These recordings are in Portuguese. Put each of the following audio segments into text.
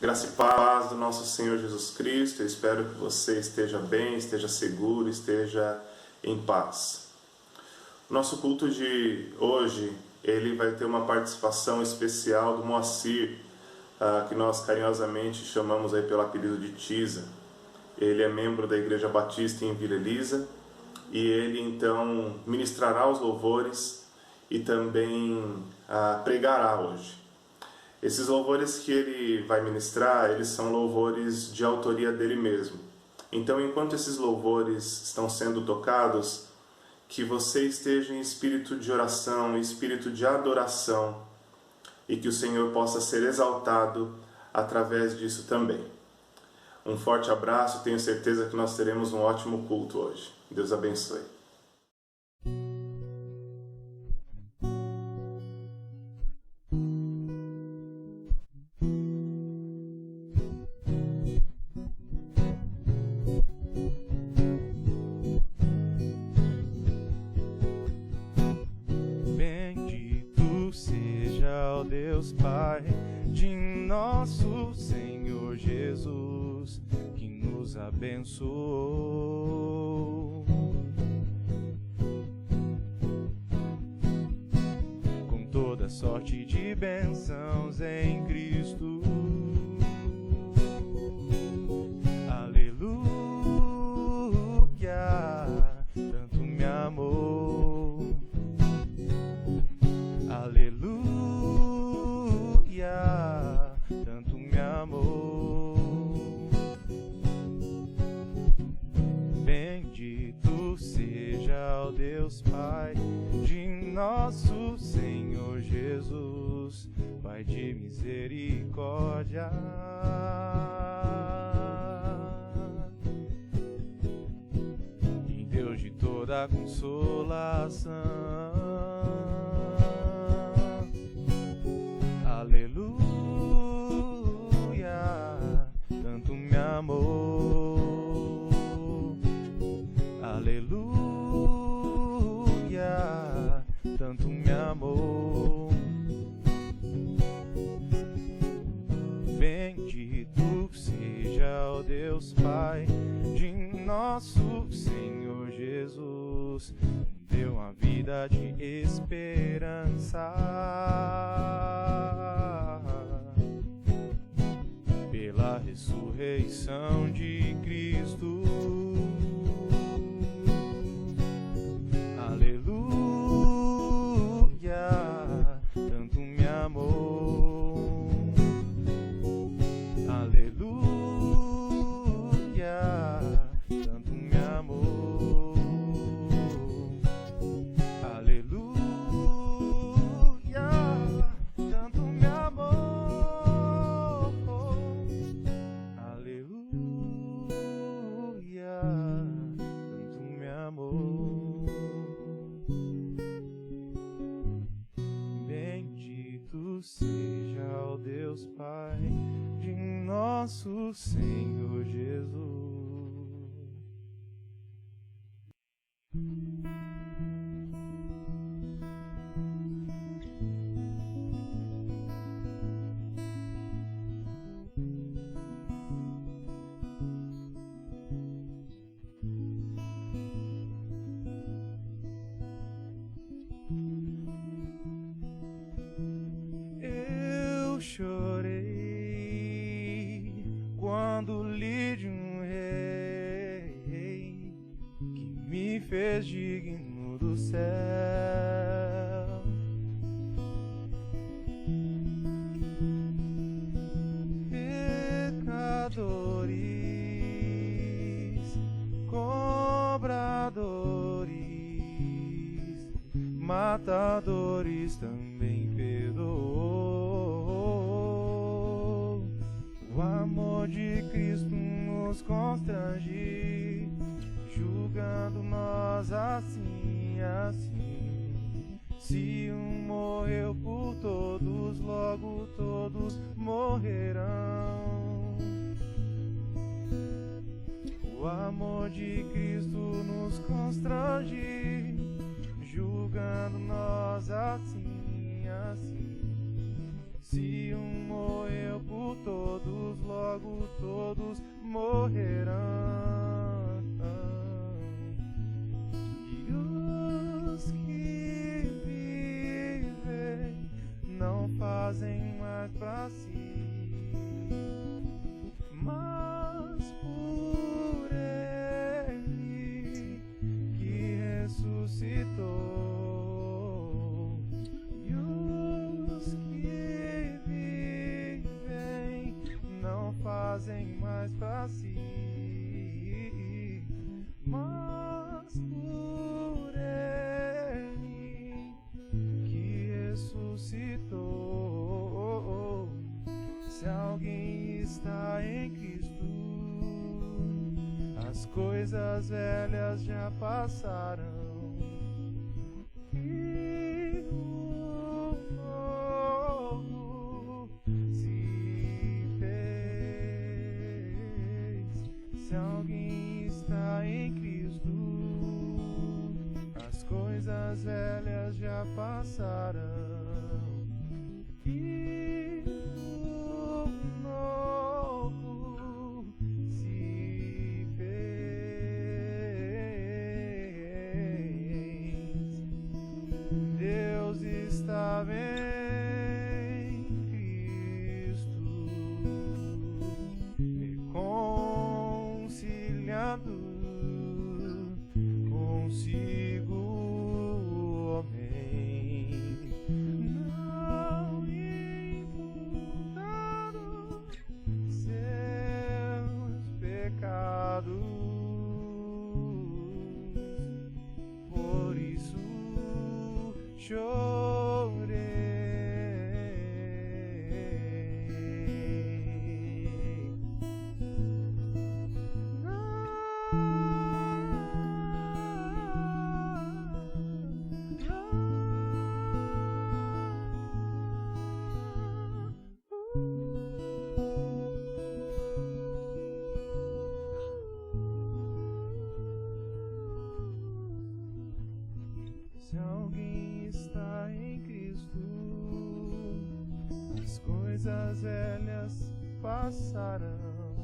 Graça e paz do nosso Senhor Jesus Cristo. Eu espero que você esteja bem, esteja seguro, esteja em paz. O nosso culto de hoje, ele vai ter uma participação especial do Moacir, que nós carinhosamente chamamos aí pelo apelido de Tiza. Ele é membro da Igreja Batista em Vila Elisa e ele então ministrará os louvores e também pregará hoje. Esses louvores que ele vai ministrar, eles são louvores de autoria dele mesmo. Então, enquanto esses louvores estão sendo tocados, que você esteja em espírito de oração, em espírito de adoração, e que o Senhor possa ser exaltado através disso também. Um forte abraço, tenho certeza que nós teremos um ótimo culto hoje. Deus abençoe. Bendito seja o Deus Pai de nosso Senhor Jesus, que nos abençoou com toda sorte de bênçãos em Cristo. Aleluia, tanto me amou. Aleluia, tanto me amou. Bendito seja o Deus Pai de nosso Senhor Jesus, Pai de misericórdia e Deus de toda consolação. Aleluia, tanto me amou. Aleluia, tanto me amou. Bendito seja o Deus Pai de nosso Senhor Jesus, deu uma vida de esperança pela ressurreição de Cristo. Aleluia, tanto me amou. Aleluia, tanto me amou. Aleluia, tanto me amou. Aleluia, tanto me amou. Bendito seja o Deus Pai de nosso Senhor Jesus. Eu chorei quando li de um rei que me fez digno do céu. Pecadores, cobradores, matadores também perdoou. O amor de Cristo nos constrange, julgando nós assim, assim. Se um morreu por todos, logo todos morrerão. O amor de Cristo nos constrange, julgando nós assim, assim. Se um morreu por todos, logo todos morrerão. E os que vivem não fazem mais pra si, mas por Ele que ressuscitou. E os que vivem não fazem mais pra si, mas por Ele que ressuscitou. Se alguém está em Cristo, as coisas velhas já passaram e o novo se fez. Se alguém está em Cristo, as coisas velhas já passaram e o novo se fez. Deus está em Cristo, reconciliando consigo o homem, não imputando seus pecados. Por isso chorei. Se alguém está em Cristo, as coisas velhas passarão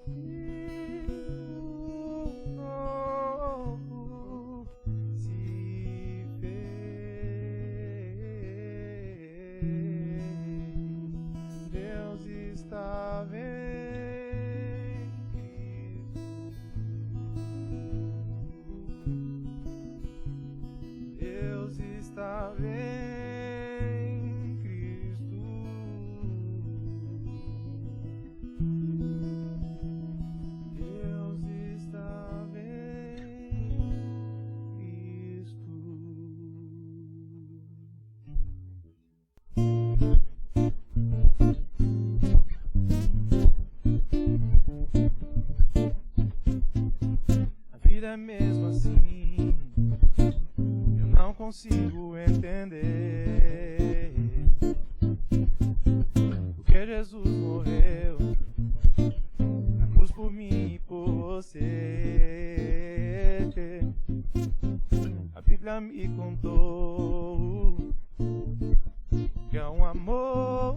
e o novo se fez. Deus está em Cristo. Deus está em Cristo. Deus está em Cristo. A vida é mesmo assim, eu não consigo entender porque Jesus morreu na cruz por mim e por você. A Bíblia me contou que é um amor,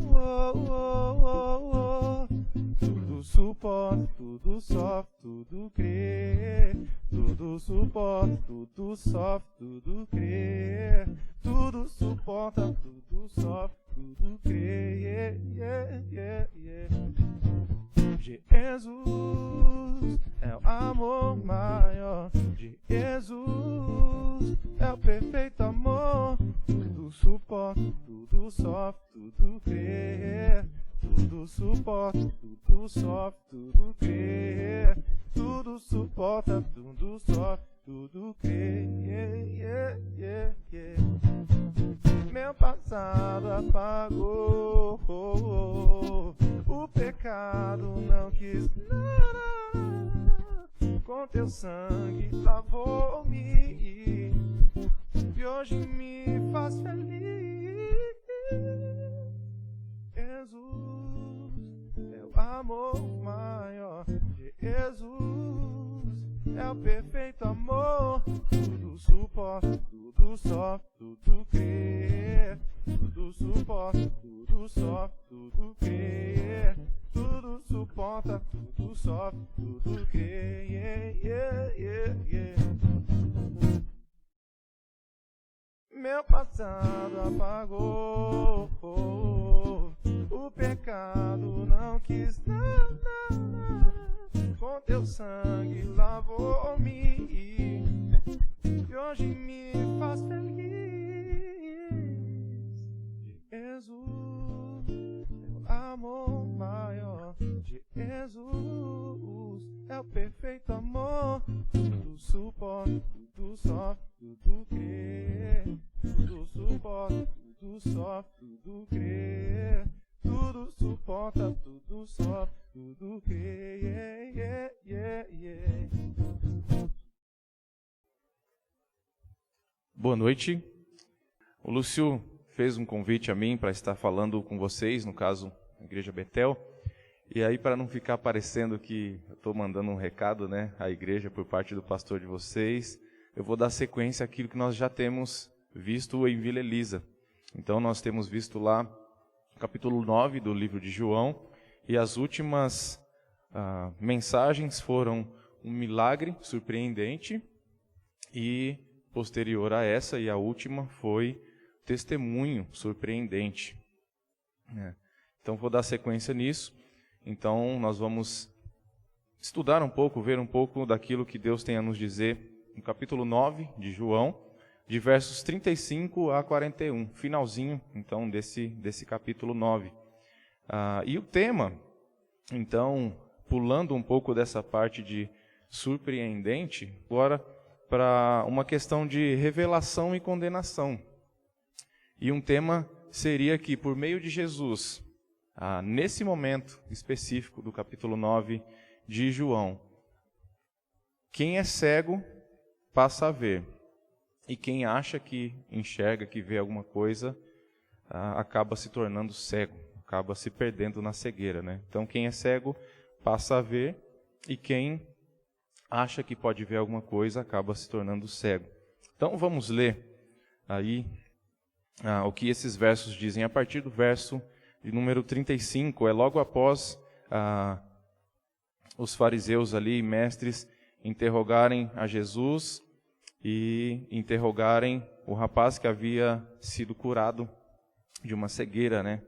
tudo suporta, tudo sofre, tudo crê, tudo suporta, tudo sofre, tudo crê, tudo suporta, tudo sofre, tudo crê, yeah, yeah, yeah, yeah. Jesus é o amor maior, Jesus é o perfeito amor, tudo suporta, tudo sofre, tudo crê, tudo suporta, tudo sofre, tudo crê, tudo suporta, tudo sofre, tudo crê, yeah, yeah, yeah, yeah. Meu passado apagou, o pecado não quis, com teu sangue lavou-me e hoje me faz feliz. Jesus é o amor maior, Jesus é o perfeito amor, tudo suporta, tudo sofre, tudo crê, tudo suporta, tudo sofre, tudo crê, tudo suporta, tudo sofre, tudo crê, Meu passado apagou, o pecado não quis, não. Com teu sangue lavou-me e hoje me faz feliz. Jesus, teu amor maior de Jesus é o perfeito amor. Tudo suporta, tudo sofre, tudo crê. Tudo suporta, tudo sofre, tudo crê. Tudo suporta, tudo sofre, tudo crê. Boa noite. O Lúcio fez um convite a mim para estar falando com vocês, no caso, a Igreja Betel. E aí, para não ficar parecendo que eu estou mandando um recado, né, à igreja por parte do pastor de vocês, eu vou dar sequência àquilo que nós já temos visto em Vila Elisa. Então, nós temos visto lá o capítulo 9 do livro de João, e as últimas mensagens foram um milagre surpreendente, e posterior a essa, e a última, foi testemunho surpreendente. Então, vou dar sequência nisso. Então, nós vamos estudar um pouco, ver um pouco daquilo que Deus tem a nos dizer no capítulo 9 de João, de versos 35 a 41, finalzinho, então, desse capítulo 9. E o tema, então, pulando um pouco dessa parte de surpreendente, agora para uma questão de revelação e condenação. E um tema seria que, por meio de Jesus, nesse momento específico do capítulo 9 de João, quem é cego passa a ver, e quem acha que enxerga, que vê alguma coisa, acaba se tornando cego, acaba se perdendo na cegueira, né? Então, quem é cego passa a ver, e quem acha que pode ver alguma coisa acaba se tornando cego. Então, vamos ler aí o que esses versos dizem. A partir do verso de número 35, é logo após os fariseus ali, mestres, interrogarem a Jesus e interrogarem o rapaz que havia sido curado de uma cegueira, né?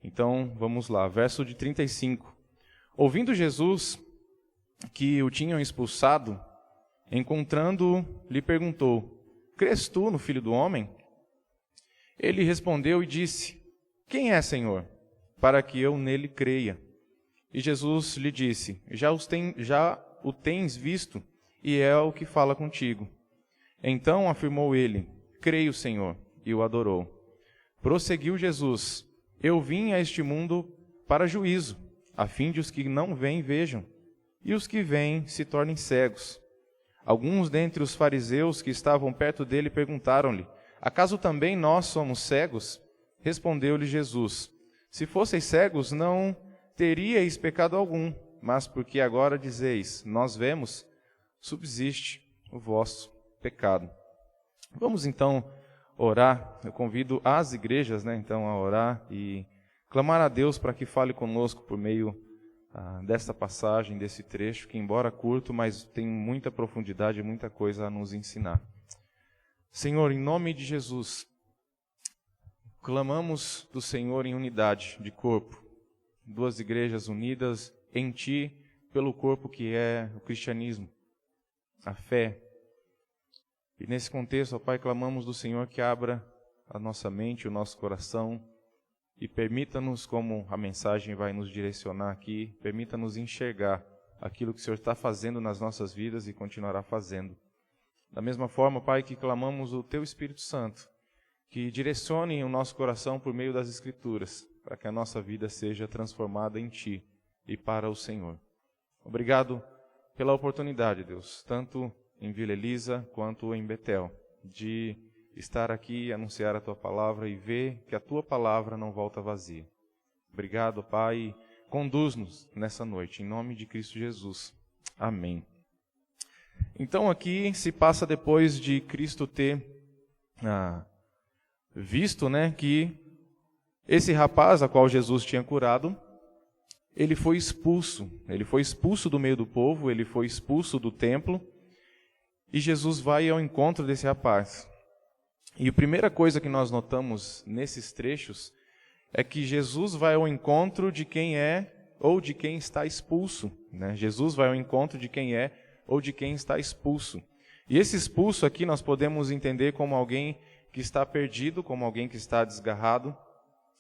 Então, vamos lá, verso de 35. Ouvindo Jesus que o tinham expulsado, encontrando-o, lhe perguntou: crês tu no Filho do Homem? Ele respondeu e disse: quem é, Senhor, para que eu nele creia? E Jesus lhe disse: já o tens visto, e é o que fala contigo. Então afirmou ele: creio, Senhor, e o adorou. Prosseguiu Jesus: eu vim a este mundo para juízo, a fim de os que não veem vejam, e os que veem se tornem cegos. Alguns dentre os fariseus que estavam perto dele perguntaram-lhe: acaso também nós somos cegos? Respondeu-lhe Jesus: se fosseis cegos, não teríeis pecado algum, mas porque agora dizeis, nós vemos, subsiste o vosso pecado. Vamos então orar. Eu convido as igrejas, né, então, a orar e clamar a Deus para que fale conosco por meio desta passagem, desse trecho, que embora curto, mas tem muita profundidade e muita coisa a nos ensinar. Senhor, em nome de Jesus, clamamos do Senhor em unidade de corpo, duas igrejas unidas em Ti, pelo corpo que é o cristianismo, a fé. E nesse contexto, ó Pai, clamamos do Senhor que abra a nossa mente, o nosso coração, e permita-nos, como a mensagem vai nos direcionar aqui, permita-nos enxergar aquilo que o Senhor está fazendo nas nossas vidas e continuará fazendo. Da mesma forma, Pai, que clamamos o Teu Espírito Santo, que direcione o nosso coração por meio das Escrituras, para que a nossa vida seja transformada em Ti e para o Senhor. Obrigado pela oportunidade, Deus, tanto em Vila Elisa quanto em Betel, de estar aqui, anunciar a Tua palavra e ver que a Tua palavra não volta vazia. Obrigado, Pai, conduz-nos nessa noite, em nome de Cristo Jesus. Amém. Então aqui se passa depois de Cristo ter visto, né, que esse rapaz a qual Jesus tinha curado, ele foi expulso do meio do povo, ele foi expulso do templo, e Jesus vai ao encontro desse rapaz. E a primeira coisa que nós notamos nesses trechos é que Jesus vai ao encontro de quem é ou de quem está expulso, né? Jesus vai ao encontro de quem é ou de quem está expulso. E esse expulso aqui nós podemos entender como alguém que está perdido, como alguém que está desgarrado.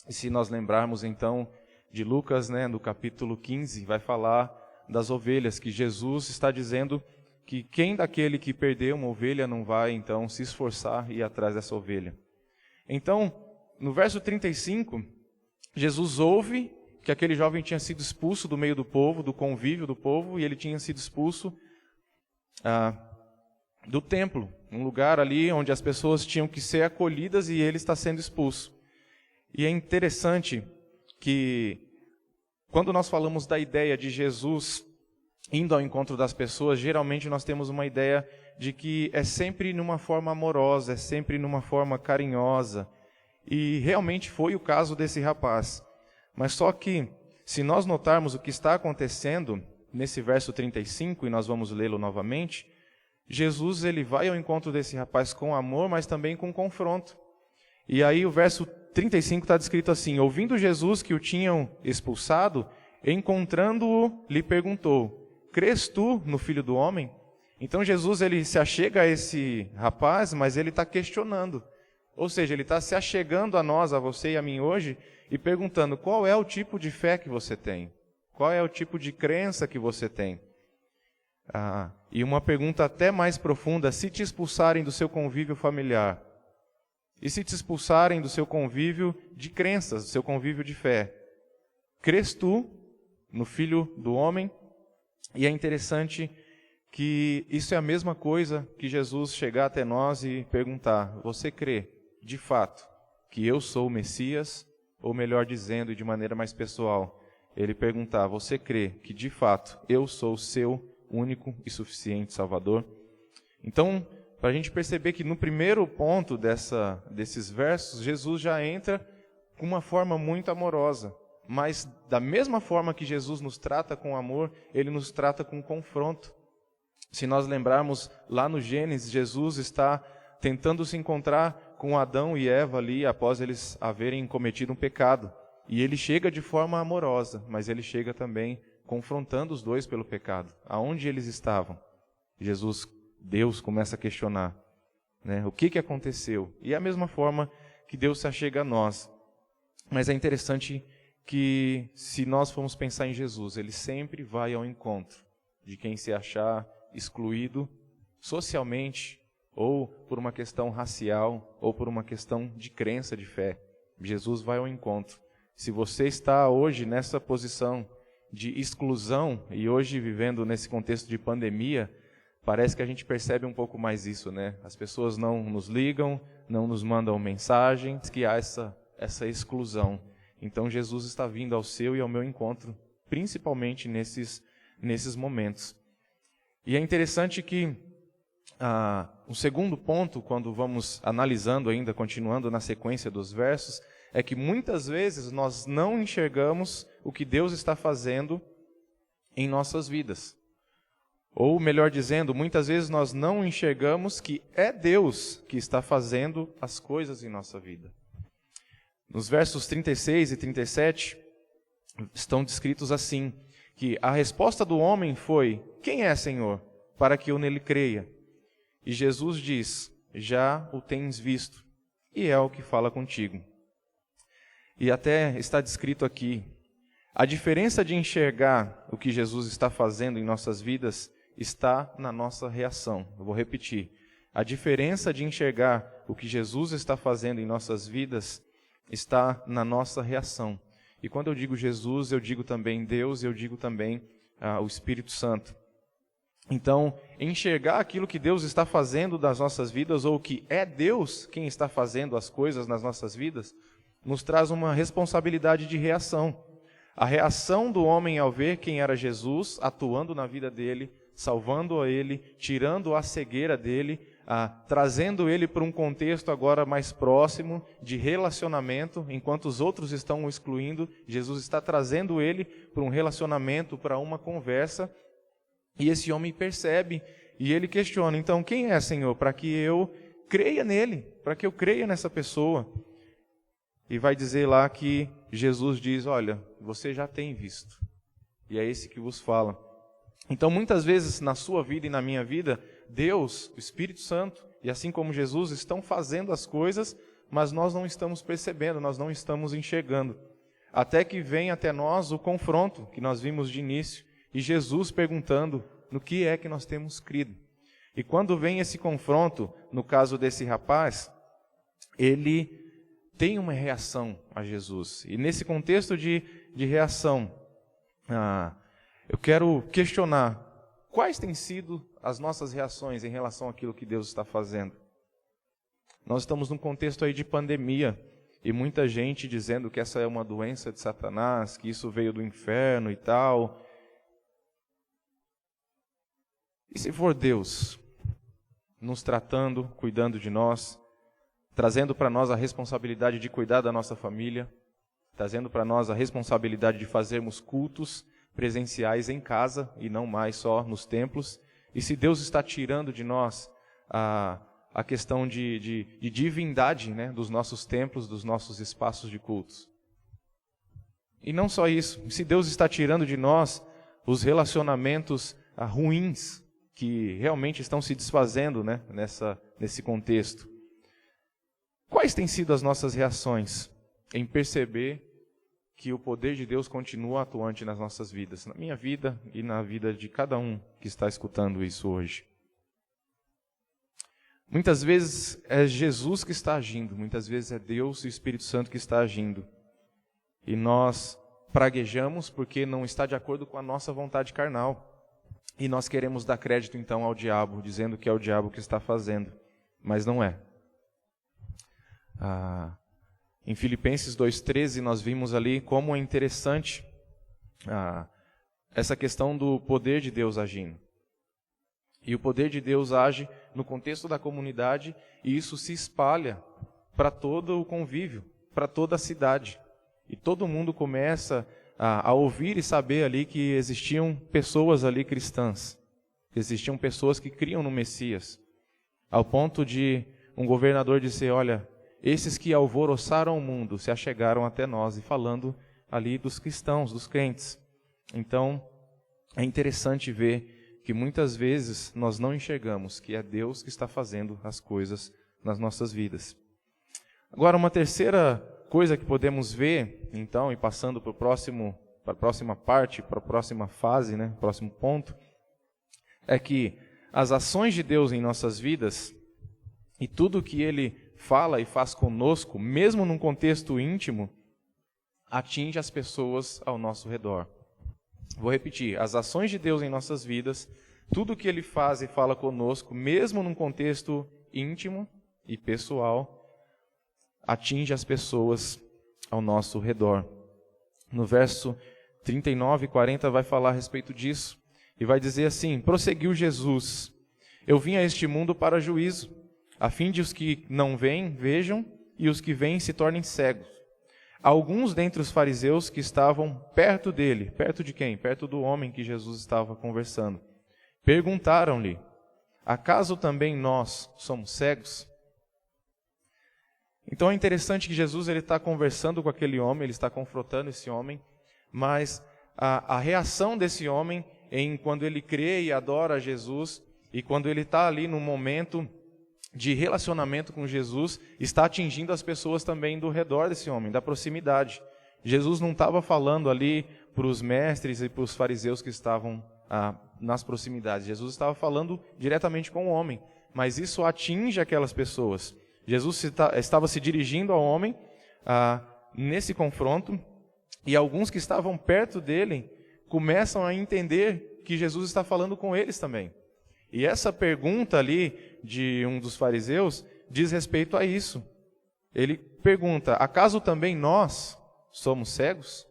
E se nós lembrarmos então de Lucas, né, no capítulo 15, vai falar das ovelhas, que Jesus está dizendo que quem daquele que perdeu uma ovelha não vai então se esforçar e ir atrás dessa ovelha. Então, no verso 35, Jesus ouve que aquele jovem tinha sido expulso do meio do povo, do convívio do povo, e ele tinha sido expulso do templo, um lugar ali onde as pessoas tinham que ser acolhidas, e ele está sendo expulso. E é interessante que, quando nós falamos da ideia de Jesus indo ao encontro das pessoas, geralmente nós temos uma ideia de que é sempre numa forma amorosa, é sempre numa forma carinhosa. E realmente foi o caso desse rapaz. Mas só que, se nós notarmos o que está acontecendo nesse verso 35, e nós vamos lê-lo novamente, Jesus ele vai ao encontro desse rapaz com amor, mas também com confronto. E aí o verso 35 está descrito assim: ouvindo Jesus que o tinham expulsado, encontrando-o, lhe perguntou: crês tu no Filho do Homem? Então Jesus ele se achega a esse rapaz, mas ele está questionando. Ou seja, ele está se achegando a nós, a você e a mim hoje, e perguntando qual é o tipo de fé que você tem, qual é o tipo de crença que você tem. E uma pergunta até mais profunda: se te expulsarem do seu convívio familiar, e se te expulsarem do seu convívio de crenças, do seu convívio de fé, crês tu no Filho do Homem? E é interessante que isso é a mesma coisa que Jesus chegar até nós e perguntar: você crê, de fato, que eu sou o Messias? Ou melhor dizendo, e de maneira mais pessoal, ele perguntar: você crê que, de fato, eu sou o seu único e suficiente Salvador? Então, para a gente perceber que no primeiro ponto desses versos, Jesus já entra com uma forma muito amorosa. Mas da mesma forma que Jesus nos trata com amor, ele nos trata com confronto. Se nós lembrarmos lá no Gênesis, Jesus está tentando se encontrar com Adão e Eva ali após eles haverem cometido um pecado. E ele chega de forma amorosa, mas ele chega também confrontando os dois pelo pecado. Aonde eles estavam? Deus começa a questionar, né? O que aconteceu? E é a mesma forma que Deus se achega a nós. Mas é interessante que, se nós formos pensar em Jesus, ele sempre vai ao encontro de quem se achar excluído socialmente, ou por uma questão racial, ou por uma questão de crença, de fé. Jesus vai ao encontro. Se você está hoje nessa posição de exclusão, e hoje vivendo nesse contexto de pandemia, parece que a gente percebe um pouco mais isso, né? As pessoas não nos ligam, não nos mandam mensagens, que há essa exclusão. Então Jesus está vindo ao seu e ao meu encontro, principalmente nesses momentos. E é interessante que um segundo ponto, quando vamos analisando ainda, continuando na sequência dos versos, é que muitas vezes nós não enxergamos o que Deus está fazendo em nossas vidas. Ou, melhor dizendo, muitas vezes nós não enxergamos que é Deus que está fazendo as coisas em nossa vida. Nos versos 36 e 37, estão descritos assim, que a resposta do homem foi: quem é, Senhor, para que eu nele creia? E Jesus diz: já o tens visto, e é o que fala contigo. E até está descrito aqui, a diferença de enxergar o que Jesus está fazendo em nossas vidas está na nossa reação. Eu vou repetir. A diferença de enxergar o que Jesus está fazendo em nossas vidas está na nossa reação. E quando eu digo Jesus, eu digo também Deus, eu digo também o Espírito Santo. Então, enxergar aquilo que Deus está fazendo das nossas vidas, ou que é Deus quem está fazendo as coisas nas nossas vidas, nos traz uma responsabilidade de reação. A reação do homem ao ver quem era Jesus atuando na vida dele, salvando a ele, tirando a cegueira dele, trazendo ele para um contexto agora mais próximo de relacionamento, enquanto os outros estão o excluindo, Jesus está trazendo ele para um relacionamento, para uma conversa, e esse homem percebe, e ele questiona, então quem é, Senhor, para que eu creia nele, para que eu creia nessa pessoa? E vai dizer lá que Jesus diz, olha, você já tem visto, e é esse que vos fala. Então muitas vezes na sua vida e na minha vida, Deus, o Espírito Santo, e assim como Jesus, estão fazendo as coisas, mas nós não estamos percebendo, nós não estamos enxergando. Até que vem até nós o confronto que nós vimos de início, e Jesus perguntando no que é que nós temos crido. E quando vem esse confronto, no caso desse rapaz, ele tem uma reação a Jesus. E nesse contexto de reação, eu quero questionar quais têm sido as nossas reações em relação àquilo que Deus está fazendo. Nós estamos num contexto aí de pandemia, e muita gente dizendo que essa é uma doença de Satanás, que isso veio do inferno e tal. E se for Deus nos tratando, cuidando de nós, trazendo para nós a responsabilidade de cuidar da nossa família, trazendo para nós a responsabilidade de fazermos cultos presenciais em casa e não mais só nos templos, e se Deus está tirando de nós a questão de divindade, né, dos nossos templos, dos nossos espaços de cultos. E não só isso, se Deus está tirando de nós os relacionamentos ruins que realmente estão se desfazendo, né, nesse contexto. Quais têm sido as nossas reações em perceber que o poder de Deus continua atuante nas nossas vidas, na minha vida e na vida de cada um que está escutando isso hoje? Muitas vezes é Jesus que está agindo, muitas vezes é Deus e o Espírito Santo que está agindo. E nós praguejamos porque não está de acordo com a nossa vontade carnal. E nós queremos dar crédito então ao diabo, dizendo que é o diabo que está fazendo, mas não é. Em Filipenses 2,13 nós vimos ali como é interessante essa questão do poder de Deus agindo. E o poder de Deus age no contexto da comunidade e isso se espalha para todo o convívio, para toda a cidade. E todo mundo começa a ouvir e saber ali que existiam pessoas ali cristãs, que existiam pessoas que criam no Messias, ao ponto de um governador dizer, olha, esses que alvoroçaram o mundo se achegaram até nós, e falando ali dos cristãos, dos crentes. Então, é interessante ver que muitas vezes nós não enxergamos que é Deus que está fazendo as coisas nas nossas vidas. Agora, uma terceira coisa que podemos ver, então, e passando para a próxima parte, para a próxima fase, né, próximo ponto, é que as ações de Deus em nossas vidas e tudo que Ele fala e faz conosco, mesmo num contexto íntimo, atinge as pessoas ao nosso redor. Vou repetir, as ações de Deus em nossas vidas, tudo que Ele faz e fala conosco, mesmo num contexto íntimo e pessoal, atinge as pessoas ao nosso redor. No verso 39 e 40 vai falar a respeito disso, e vai dizer assim, prosseguiu Jesus, eu vim a este mundo para juízo, a fim de os que não veem, vejam, e os que veem se tornem cegos. Alguns dentre os fariseus que estavam perto dele, perto de quem? Perto do homem que Jesus estava conversando, perguntaram-lhe, acaso também nós somos cegos? Então é interessante que Jesus está conversando com aquele homem, ele está confrontando esse homem, mas a reação desse homem quando ele crê e adora Jesus, e quando ele está ali no momento de relacionamento com Jesus, está atingindo as pessoas também do redor desse homem, da proximidade. Jesus não estava falando ali para os mestres e para os fariseus que estavam nas proximidades. Jesus estava falando diretamente com o homem, mas isso atinge aquelas pessoas. Jesus estava se dirigindo ao homem nesse confronto, e alguns que estavam perto dele começam a entender que Jesus está falando com eles também. E essa pergunta ali de um dos fariseus diz respeito a isso. Ele pergunta, acaso também nós somos cegos?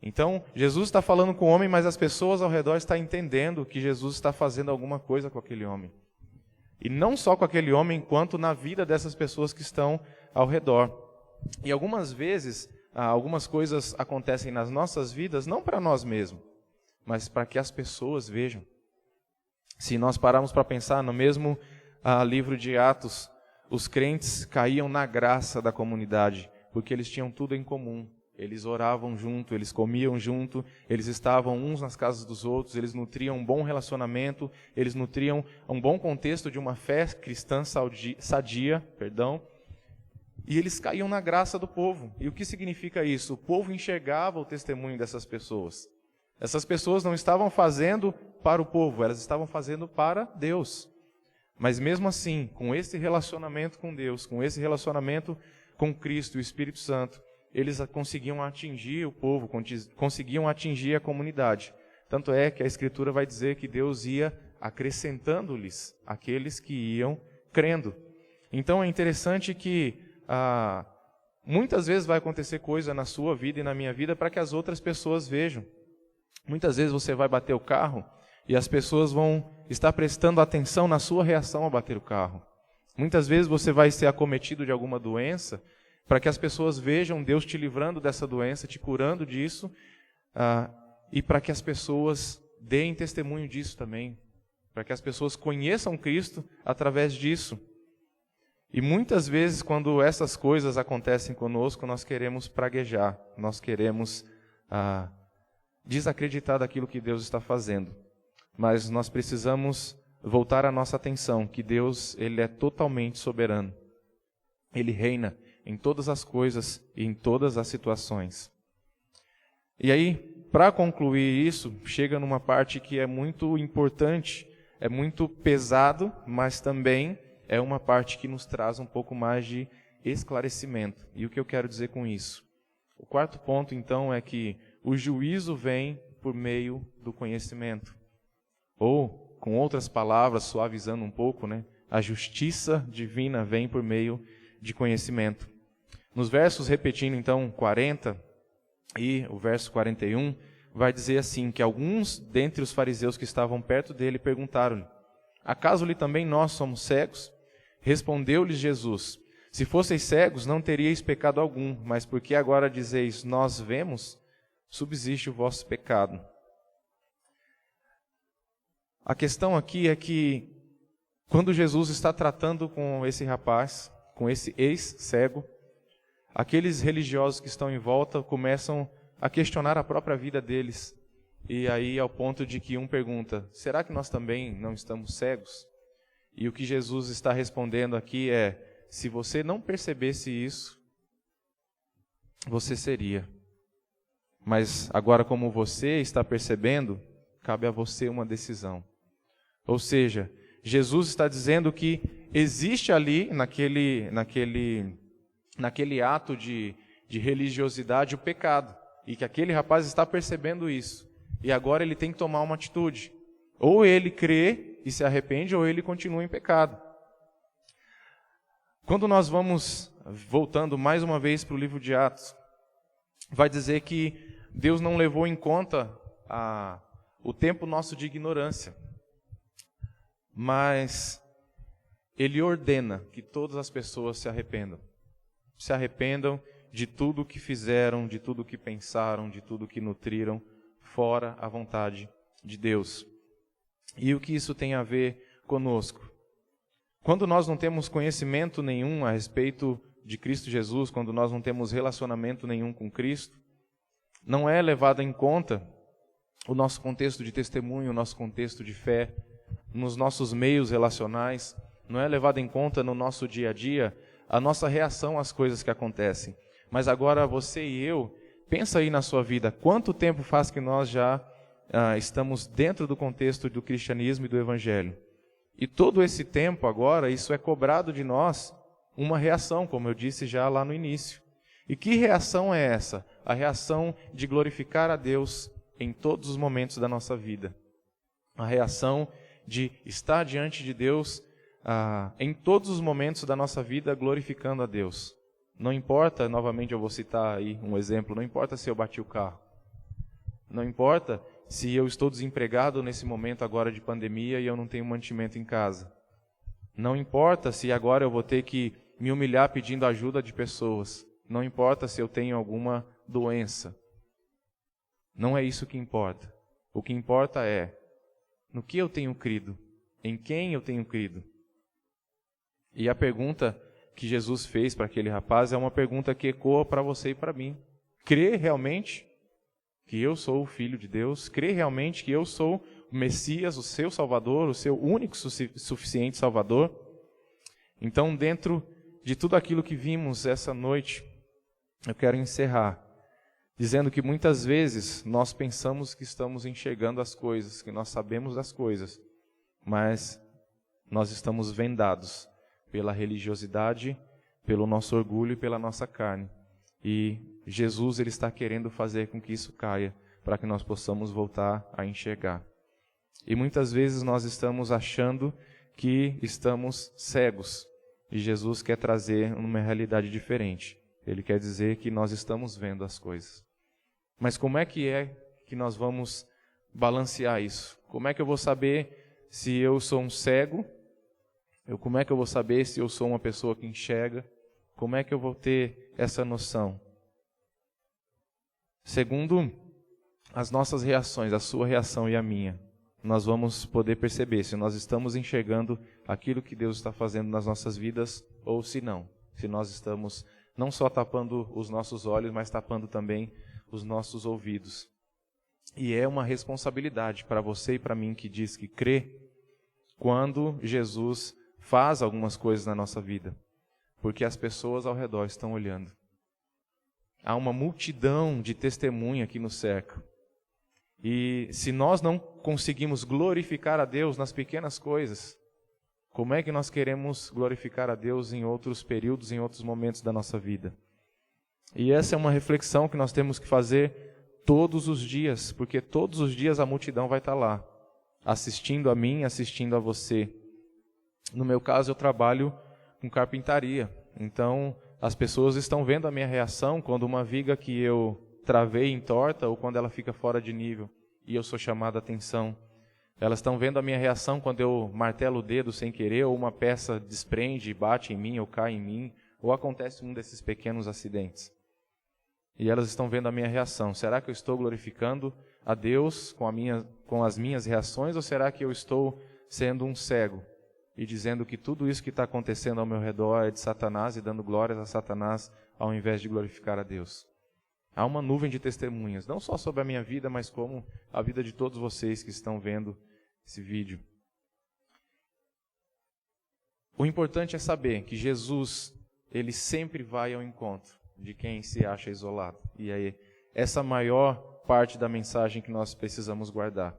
Então, Jesus está falando com o homem, mas as pessoas ao redor estão entendendo que Jesus está fazendo alguma coisa com aquele homem. E não só com aquele homem, quanto na vida dessas pessoas que estão ao redor. E algumas vezes, algumas coisas acontecem nas nossas vidas, não para nós mesmos, mas para que as pessoas vejam. Se nós pararmos para pensar no mesmo livro de Atos, os crentes caíam na graça da comunidade, porque eles tinham tudo em comum. Eles oravam junto, eles comiam junto, eles estavam uns nas casas dos outros, eles nutriam um bom relacionamento, eles nutriam um bom contexto de uma fé cristã sadia, e eles caíam na graça do povo. E o que significa isso? O povo enxergava o testemunho dessas pessoas. Essas pessoas não estavam fazendo para o povo, elas estavam fazendo para Deus. Mas mesmo assim, com esse relacionamento com Deus, com esse relacionamento com Cristo e o Espírito Santo, eles conseguiam atingir o povo, conseguiam atingir a comunidade. Tanto é que a Escritura vai dizer que Deus ia acrescentando-lhes aqueles que iam crendo. Então é interessante que muitas vezes vai acontecer coisa na sua vida e na minha vida para que as outras pessoas vejam. Muitas vezes você vai bater o carro e as pessoas vão estar prestando atenção na sua reação ao bater o carro. Muitas vezes você vai ser acometido de alguma doença para que as pessoas vejam Deus te livrando dessa doença, te curando disso, e para que as pessoas deem testemunho disso também, para que as pessoas conheçam Cristo através disso. E muitas vezes, quando essas coisas acontecem conosco, nós queremos praguejar, nós queremos desacreditar daquilo que Deus está fazendo. Mas nós precisamos voltar a nossa atenção, que Deus, Ele é totalmente soberano. Ele reina em todas as coisas e em todas as situações. E aí, para concluir isso, chega numa parte que é muito importante, é muito pesado, mas também é uma parte que nos traz um pouco mais de esclarecimento. E o que eu quero dizer com isso? O quarto ponto, então, é que o juízo vem por meio do conhecimento. Ou, com outras palavras, suavizando um pouco, a justiça divina vem por meio de conhecimento. Nos versos, repetindo então 40 e o verso 41, vai dizer assim, que alguns dentre os fariseus que estavam perto dele perguntaram-lhe: acaso-lhe também nós somos cegos? Respondeu-lhes Jesus: se fosseis cegos, não teríeis pecado algum, mas porque agora dizeis, nós vemos, subsiste o vosso pecado. A questão aqui é que, quando Jesus está tratando com esse rapaz, com esse ex-cego, aqueles religiosos que estão em volta começam a questionar a própria vida deles. E aí, ao ponto de que um pergunta: será que nós também não estamos cegos? E o que Jesus está respondendo aqui é: se você não percebesse isso, você seria. Mas agora, como você está percebendo, cabe a você uma decisão. Ou seja, Jesus está dizendo que existe ali, naquele ato de religiosidade, o pecado. E que aquele rapaz está percebendo isso. E agora ele tem que tomar uma atitude. Ou ele crê e se arrepende, ou ele continua em pecado. Quando nós vamos, voltando mais uma vez para o livro de Atos, vai dizer que Deus não levou em conta o tempo nosso de ignorância. Mas Ele ordena que todas as pessoas se arrependam. Se arrependam de tudo que fizeram, de tudo que pensaram, de tudo que nutriram, fora a vontade de Deus. E o que isso tem a ver conosco? Quando nós não temos conhecimento nenhum a respeito de Cristo Jesus, quando nós não temos relacionamento nenhum com Cristo, não é levado em conta o nosso contexto de testemunho, o nosso contexto de fé, nos nossos meios relacionais, não é levado em conta no nosso dia a dia a nossa reação às coisas que acontecem. Mas agora você e eu, pensa aí na sua vida, quanto tempo faz que nós já estamos dentro do contexto do cristianismo e do evangelho? E todo esse tempo agora, isso é cobrado de nós uma reação, como eu disse já lá no início. E que reação é essa? A reação de glorificar a Deus em todos os momentos da nossa vida. A reação de estar diante de Deus em todos os momentos da nossa vida glorificando a Deus. Não importa, novamente eu vou citar aí um exemplo, não importa se eu bati o carro. Não importa se eu estou desempregado nesse momento agora de pandemia e eu não tenho mantimento em casa. Não importa se agora eu vou ter que me humilhar pedindo ajuda de pessoas. Não importa se eu tenho alguma doença. Não é isso que importa. O que importa é no que eu tenho crido, em quem eu tenho crido. E a pergunta que Jesus fez para aquele rapaz é uma pergunta que ecoa para você e para mim. Crê realmente que eu sou o Filho de Deus? Crê realmente que eu sou o Messias, o seu Salvador, o seu único suficiente Salvador? Então, dentro de tudo aquilo que vimos essa noite, eu quero encerrar dizendo que muitas vezes nós pensamos que estamos enxergando as coisas, que nós sabemos das coisas, mas nós estamos vendados pela religiosidade, pelo nosso orgulho e pela nossa carne. E Jesus ele está querendo fazer com que isso caia, para que nós possamos voltar a enxergar. E muitas vezes nós estamos achando que estamos cegos, e Jesus quer trazer uma realidade diferente. Ele quer dizer que nós estamos vendo as coisas. Mas como é que nós vamos balancear isso? Como é que eu vou saber se eu sou um cego? Como é que eu vou saber se eu sou uma pessoa que enxerga? Como é que eu vou ter essa noção? Segundo as nossas reações, a sua reação e a minha, nós vamos poder perceber se nós estamos enxergando aquilo que Deus está fazendo nas nossas vidas ou se não. Se nós estamos não só tapando os nossos olhos, mas tapando também os nossos ouvidos. E é uma responsabilidade para você e para mim que diz que crê quando Jesus faz algumas coisas na nossa vida, porque as pessoas ao redor estão olhando. Há uma multidão de testemunha que nos cerca. E se nós não conseguimos glorificar a Deus nas pequenas coisas, como é que nós queremos glorificar a Deus em outros períodos, em outros momentos da nossa vida? E essa é uma reflexão que nós temos que fazer todos os dias, porque todos os dias a multidão vai estar lá, assistindo a mim, assistindo a você. No meu caso, eu trabalho com carpintaria, então as pessoas estão vendo a minha reação quando uma viga que eu travei entorta ou quando ela fica fora de nível e eu sou chamado a atenção. Elas estão vendo a minha reação quando eu martelo o dedo sem querer ou uma peça desprende, bate em mim ou cai em mim, ou acontece um desses pequenos acidentes. E elas estão vendo a minha reação. Será que eu estou glorificando a Deus com as minhas reações ou será que eu estou sendo um cego e dizendo que tudo isso que está acontecendo ao meu redor é de Satanás e dando glórias a Satanás ao invés de glorificar a Deus? Há uma nuvem de testemunhas, não só sobre a minha vida, mas como a vida de todos vocês que estão vendo esse vídeo. O importante é saber que Jesus, ele sempre vai ao encontro de quem se acha isolado. E aí, essa é a maior parte da mensagem que nós precisamos guardar.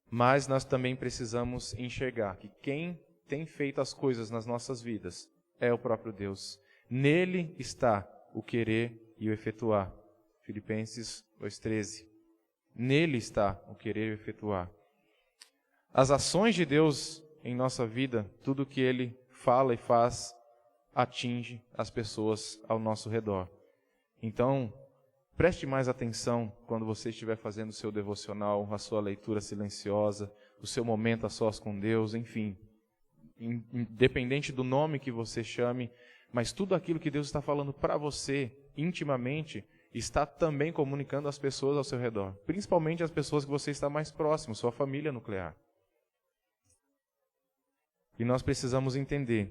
Mas nós também precisamos enxergar que quem tem feito as coisas nas nossas vidas é o próprio Deus. Nele está o querer e o efetuar. Filipenses 2,13. Nele está o querer e o efetuar. As ações de Deus em nossa vida, tudo que Ele fala e faz, atinge as pessoas ao nosso redor. Então, preste mais atenção quando você estiver fazendo o seu devocional, a sua leitura silenciosa, o seu momento a sós com Deus, enfim. Independente do nome que você chame, mas tudo aquilo que Deus está falando para você, intimamente, está também comunicando às pessoas ao seu redor. Principalmente as pessoas que você está mais próximo, sua família nuclear. E nós precisamos entender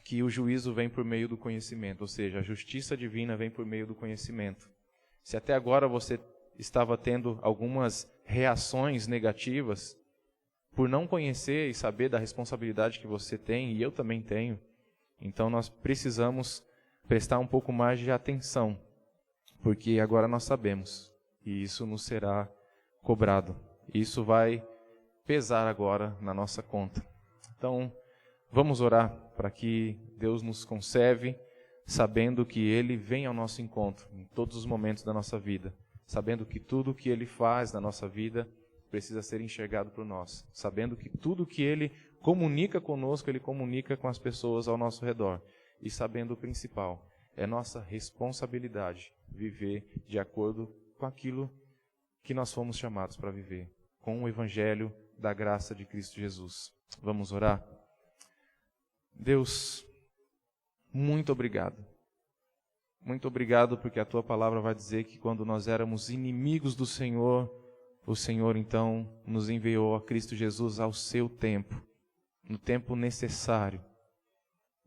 que o juízo vem por meio do conhecimento, ou seja, a justiça divina vem por meio do conhecimento. Se até agora você estava tendo algumas reações negativas, por não conhecer e saber da responsabilidade que você tem, e eu também tenho, então nós precisamos prestar um pouco mais de atenção, porque agora nós sabemos, e isso nos será cobrado. Isso vai pesar agora na nossa conta. Então, vamos orar para que Deus nos conserve, sabendo que Ele vem ao nosso encontro em todos os momentos da nossa vida, sabendo que tudo o que Ele faz na nossa vida precisa ser enxergado por nós, sabendo que tudo o que Ele comunica conosco, Ele comunica com as pessoas ao nosso redor, e sabendo o principal, é nossa responsabilidade viver de acordo com aquilo que nós fomos chamados para viver, com o Evangelho da graça de Cristo Jesus. Vamos orar? Deus, muito obrigado. Muito obrigado porque a Tua palavra vai dizer que quando nós éramos inimigos do Senhor, o Senhor então nos enviou a Cristo Jesus ao seu tempo, no tempo necessário.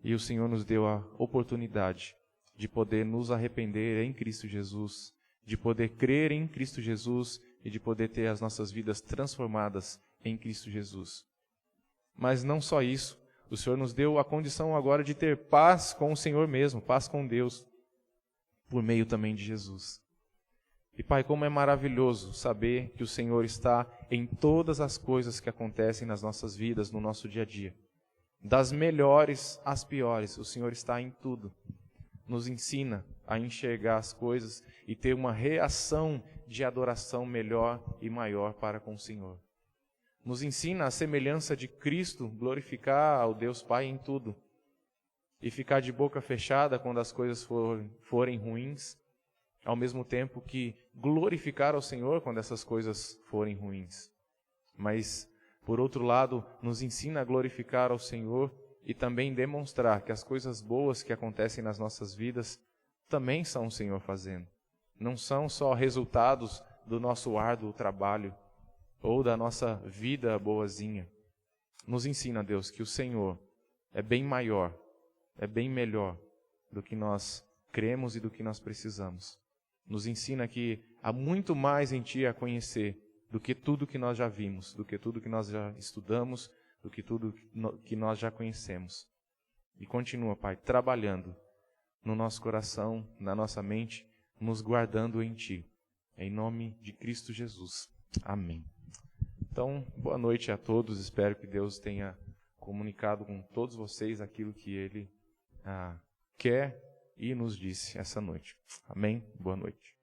E o Senhor nos deu a oportunidade de poder nos arrepender em Cristo Jesus, de poder crer em Cristo Jesus e de poder ter as nossas vidas transformadas em Cristo Jesus. Mas não só isso, o Senhor nos deu a condição agora de ter paz com o Senhor mesmo, paz com Deus, por meio também de Jesus. E Pai, como é maravilhoso saber que o Senhor está em todas as coisas que acontecem nas nossas vidas, no nosso dia a dia. Das melhores às piores, o Senhor está em tudo. Nos ensina a enxergar as coisas e ter uma reação de adoração melhor e maior para com o Senhor. Nos ensina a semelhança de Cristo, glorificar ao Deus Pai em tudo. E ficar de boca fechada quando as coisas forem ruins, ao mesmo tempo que glorificar ao Senhor quando essas coisas forem ruins. Mas, por outro lado, nos ensina a glorificar ao Senhor e também demonstrar que as coisas boas que acontecem nas nossas vidas também são o Senhor fazendo. Não são só resultados do nosso árduo trabalho ou da nossa vida boazinha. Nos ensina, Deus, que o Senhor é bem maior, é bem melhor do que nós cremos e do que nós precisamos. Nos ensina que há muito mais em Ti a conhecer do que tudo que nós já vimos, do que tudo que nós já estudamos, do que tudo que nós já conhecemos. E continua, Pai, trabalhando no nosso coração, na nossa mente, nos guardando em Ti. Em nome de Cristo Jesus. Amém. Então, boa noite a todos. Espero que Deus tenha comunicado com todos vocês aquilo que Ele quer e nos disse essa noite. Amém? Boa noite.